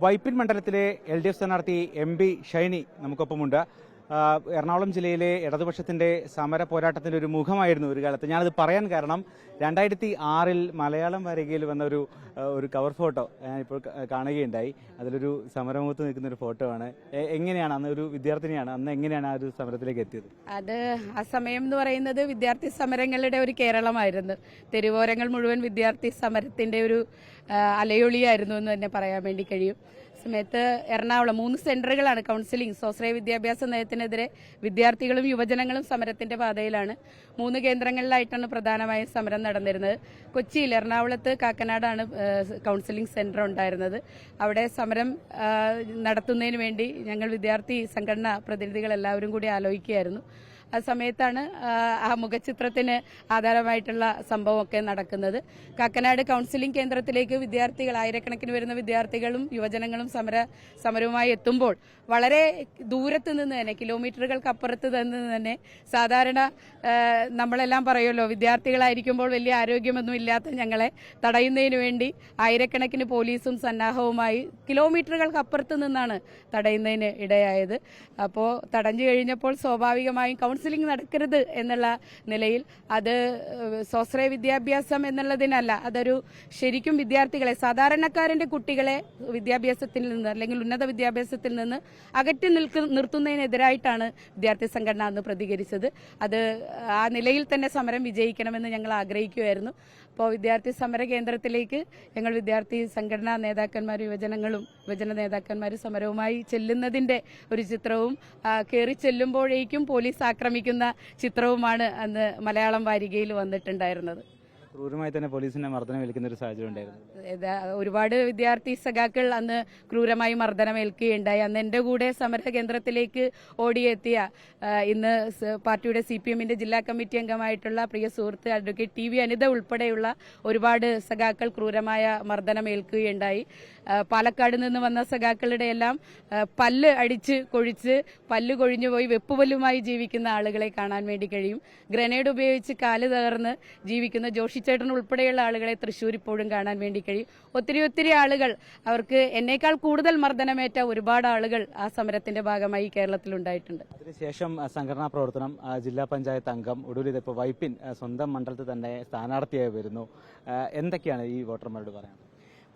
വൈപ്പിൻ മണ്ഡലത്തിലെ LDF സ്ഥാനാർത്ഥി MB Shiny നമുക്കൊപ്പമുണ്ട്. Ernakulam ജില്ലയിലെ ഇടതുപക്ഷത്തിന്റെ സമര പോരാട്ടത്തിന്റെ ഒരു മുഖമായിരുന്നു ഒരു കാലത്ത്. ഞാനത് പറയാൻ കാരണം 2006 മലയാളം വാരികയിൽ വന്ന ഒരു കവർ ഫോട്ടോ ഇപ്പോൾ കാണുകയുണ്ടായി. അതിലൊരു സമരമുഖത്ത് നിൽക്കുന്ന ഒരു ഫോട്ടോ ആണ്. എങ്ങനെയാണ് അന്ന് ഒരു വിദ്യാർത്ഥിനിയാണ്, അന്ന് എങ്ങനെയാണ് ആ ഒരു സമരത്തിലേക്ക് എത്തിയത്? അത് ആ സമയം എന്ന് പറയുന്നത് വിദ്യാർത്ഥി സമരങ്ങളുടെ ഒരു കേരളമായിരുന്നു. തെരുവോരങ്ങൾ മുഴുവൻ വിദ്യാർത്ഥി സമരത്തിന്റെ ഒരു അലയൊളിയായിരുന്നു എന്ന് തന്നെ പറയാൻ വേണ്ടി കഴിയും. സമയത്ത് എറണാകുളം 3 സെന്ററുകളാണ് കൗൺസിലിംഗ് സ്വാശ്രയ വിദ്യാഭ്യാസ നയത്തിനെതിരെ വിദ്യാർത്ഥികളും യുവജനങ്ങളും സമരത്തിന്റെ പാതയിലാണ്. 3 കേന്ദ്രങ്ങളിലായിട്ടാണ് പ്രധാനമായും സമരം നടന്നിരുന്നത്. കൊച്ചിയിൽ, എറണാകുളത്ത്, കാക്കനാടാണ് കൗൺസിലിംഗ് സെന്റർ ഉണ്ടായിരുന്നത്. അവിടെ സമരം നടത്തുന്നതിന് വേണ്ടി ഞങ്ങൾ വിദ്യാർത്ഥി സംഘടനാ പ്രതിനിധികൾ എല്ലാവരും കൂടി ആലോചിക്കുകയായിരുന്നു. ആ സമയത്താണ് ആ മുഖചിത്രത്തിന് ആധാരമായിട്ടുള്ള സംഭവമൊക്കെ നടക്കുന്നത്. കാക്കനാട് കൗൺസിലിംഗ് കേന്ദ്രത്തിലേക്ക് വിദ്യാർത്ഥികൾ, ആയിരക്കണക്കിന് വരുന്ന വിദ്യാർത്ഥികളും യുവജനങ്ങളും സമരവുമായി എത്തുമ്പോൾ വളരെ ദൂരത്ത് നിന്ന് തന്നെ, കിലോമീറ്ററുകൾക്ക് അപ്പുറത്ത് നിന്ന് തന്നെ, സാധാരണ നമ്മളെല്ലാം പറയുമല്ലോ വിദ്യാർത്ഥികളായിരിക്കുമ്പോൾ വലിയ ആരോഗ്യമൊന്നും ഇല്ലാത്ത ഞങ്ങളെ തടയുന്നതിന് വേണ്ടി ആയിരക്കണക്കിന് പോലീസും സന്നാഹവുമായി കിലോമീറ്ററുകൾക്ക് അപ്പുറത്ത് നിന്നാണ് തടയുന്നതിന് ഇടയായത്. അപ്പോൾ തടഞ്ഞു കഴിഞ്ഞപ്പോൾ സ്വാഭാവികമായും കൗൺസിലിംഗ് നടക്കരുത് എന്നുള്ള നിലയിൽ അത് സ്വാശ്രയ വിദ്യാഭ്യാസം എന്നുള്ളതിനല്ല, അതൊരു ശരിക്കും വിദ്യാർത്ഥികളെ, സാധാരണക്കാരന്റെ കുട്ടികളെ വിദ്യാഭ്യാസത്തിൽ നിന്ന് അല്ലെങ്കിൽ ഉന്നത വിദ്യാഭ്യാസത്തിൽ നിന്ന് അകറ്റി നിർത്തുന്നതിനെതിരായിട്ടാണ് വിദ്യാർത്ഥി സംഘടന അന്ന് പ്രതികരിച്ചത്. അത് ആ നിലയിൽ തന്നെ സമരം വിജയിക്കണമെന്ന് ഞങ്ങൾ ആഗ്രഹിക്കുകയായിരുന്നു. അപ്പോൾ വിദ്യാർത്ഥി സമര കേന്ദ്രത്തിലേക്ക് ഞങ്ങൾ വിദ്യാർത്ഥി സംഘടനാ നേതാക്കന്മാരും യുവജന നേതാക്കന്മാരും സമരവുമായി ചെല്ലുന്നതിന്റെ ഒരു ചിത്രവും കയറി ചെല്ലുമ്പോഴേക്കും പോലീസ് ആക്രമിക്കുന്ന ചിത്രവുമാണ് അന്ന് മലയാളം വാരികയിൽ വന്നിട്ടുണ്ടായിരുന്നത്. ക്രൂരമായി തന്നെ പോലീസിനെ മർദ്ദനമേൽക്കുന്ന ഒരു സാഹചര്യം ഉണ്ടായിരുന്നു. ഒരുപാട് വിദ്യാർത്ഥി സഖാക്കൾ അന്ന് ക്രൂരമായി മർദ്ദനമേൽക്കുകയുണ്ടായി. അന്ന് എന്റെ കൂടെ സമര കേന്ദ്രത്തിലേക്ക് ഓടിയെത്തിയ ഇന്ന് പാർട്ടിയുടെ CPM ജില്ലാ കമ്മിറ്റി അംഗമായിട്ടുള്ള പ്രിയ സുഹൃത്ത് അഡ്വക്കേറ്റ് TV അനിത ഉൾപ്പെടെയുള്ള ഒരുപാട് സഖാക്കൾ ക്രൂരമായ മർദ്ദനമേൽക്കുകയുണ്ടായി. പാലക്കാട് നിന്ന് വന്ന സഖാക്കളുടെ എല്ലാം പല്ല് അടിച്ച് കൊഴിച്ച് പല്ല് കൊഴിഞ്ഞു പോയി വെപ്പുപല്ലുമായി ജീവിക്കുന്ന ആളുകളെ കാണാൻ വേണ്ടി കഴിയും. ഗ്രനേഡ് ഉപയോഗിച്ച് കാല് തകർന്ന് ജീവിക്കുന്ന ജോഷിച്ചേട്ടൻ ഉൾപ്പെടെയുള്ള ആളുകളെ തൃശ്ശൂർ ഇപ്പോഴും കാണാൻ വേണ്ടി കഴിയും. ഒത്തിരി ആളുകൾ, അവർക്ക് എന്നേക്കാൾ കൂടുതൽ മർദ്ദനമേറ്റ ഒരുപാട് ആളുകൾ ആ സമരത്തിന്റെ ഭാഗമായി കേരളത്തിലുണ്ടായിട്ടുണ്ട്. അതിനുശേഷം സംഘടനാ പ്രവർത്തനം, ജില്ലാ പഞ്ചായത്ത് അംഗം, ഒടുവിൽ ഇതിപ്പോൾ വൈപ്പിൻ സ്വന്തം മണ്ഡലത്തിൽ തന്നെ സ്ഥാനാർത്ഥിയായി വരുന്നു. എന്തൊക്കെയാണ് ഈ വോട്ടർമാരോട് പറയാൻ?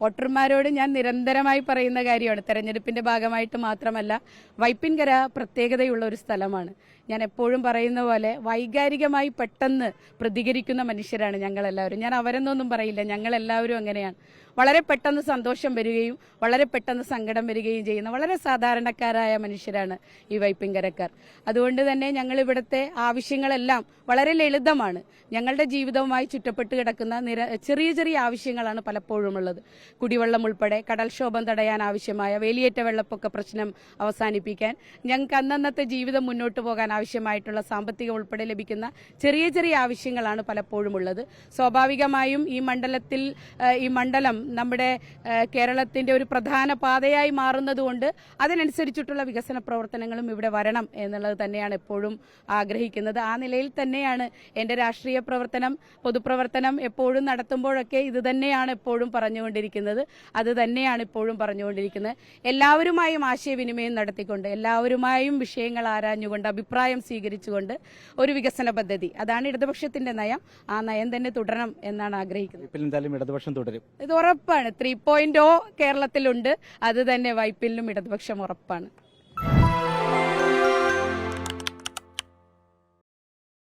വോട്ടർമാരോട് ഞാൻ നിരന്തരമായി പറയുന്ന കാര്യമാണ്, തെരഞ്ഞെടുപ്പിന്റെ ഭാഗമായിട്ട് മാത്രമല്ല, വൈപ്പിൻകര പ്രത്യേകതയുള്ള ഒരു സ്ഥലമാണ്. ഞാൻ എപ്പോഴും പറയുന്ന പോലെ വൈകാരികമായി പെട്ടെന്ന് പ്രതികരിക്കുന്ന മനുഷ്യരാണ് ഞങ്ങളെല്ലാവരും. ഞാൻ അവരെന്നൊന്നും പറയില്ല, ഞങ്ങളെല്ലാവരും അങ്ങനെയാണ്. വളരെ പെട്ടെന്ന് സന്തോഷം വരികയും വളരെ പെട്ടെന്ന് സങ്കടം വരികയും ചെയ്യുന്ന വളരെ സാധാരണക്കാരായ മനുഷ്യരാണ് ഈ വൈപ്പിൻകരക്കാർ. അതുകൊണ്ട് തന്നെ ഞങ്ങൾ ഇവിടുത്തെ ആവശ്യങ്ങളെല്ലാം വളരെ ലളിതമാണ്. ഞങ്ങളുടെ ജീവിതവുമായി ചുറ്റപ്പെട്ട് കിടക്കുന്ന ചെറിയ ആവശ്യങ്ങളാണ് പലപ്പോഴും ഉള്ളത്. കുടിവെള്ളം ഉൾപ്പെടെ, കടൽക്ഷോഭം തടയാൻ ആവശ്യമായ, വേലിയേറ്റ വെള്ളപ്പൊക്ക പ്രശ്നം അവസാനിപ്പിക്കാൻ, ഞങ്ങൾക്ക് അന്നന്നത്തെ ജീവിതം മുന്നോട്ട് പോകാൻ ആവശ്യമായിട്ടുള്ള സാമ്പത്തികം ഉൾപ്പെടെ ലഭിക്കുന്ന ചെറിയ ആവശ്യങ്ങളാണ് പലപ്പോഴും ഉള്ളത്. സ്വാഭാവികമായും ഈ മണ്ഡലം നമ്മുടെ കേരളത്തിന്റെ ഒരു പ്രധാന പാതയായി മാറുന്നതുകൊണ്ട് അതിനനുസരിച്ചിട്ടുള്ള വികസന പ്രവർത്തനങ്ങളും ഇവിടെ വരണം എന്നുള്ളത് തന്നെയാണ് എപ്പോഴും ആഗ്രഹിക്കുന്നത്. ആ നിലയിൽ തന്നെയാണ് എന്റെ രാഷ്ട്രീയ പ്രവർത്തനം, പൊതുപ്രവർത്തനം എപ്പോഴും നടത്തുമ്പോഴൊക്കെ ഇത് തന്നെയാണ് എപ്പോഴും പറഞ്ഞുകൊണ്ടിരിക്കുന്നത്. അത് തന്നെയാണ് ഇപ്പോഴും പറഞ്ഞുകൊണ്ടിരിക്കുന്നത്. എല്ലാവരുമായും ആശയവിനിമയം നടത്തിക്കൊണ്ട്, എല്ലാവരുമായും വിഷയങ്ങൾ ആരാഞ്ഞുകൊണ്ട്, അഭിപ്രായം സ്വീകരിച്ചുകൊണ്ട് ഒരു വികസന പദ്ധതി, അതാണ് ഇടതുപക്ഷത്തിന്റെ നയം. ആ നയം തന്നെ തുടരണം എന്നാണ് ആഗ്രഹിക്കുന്നത്. ഇടതുപക്ഷം തുടരും, ഇത് ഉറപ്പാണ്. 3.0 കേരളത്തിലുണ്ട്, അത് തന്നെ വൈപ്പിലും ഇടതുപക്ഷം ഉറപ്പാണ്.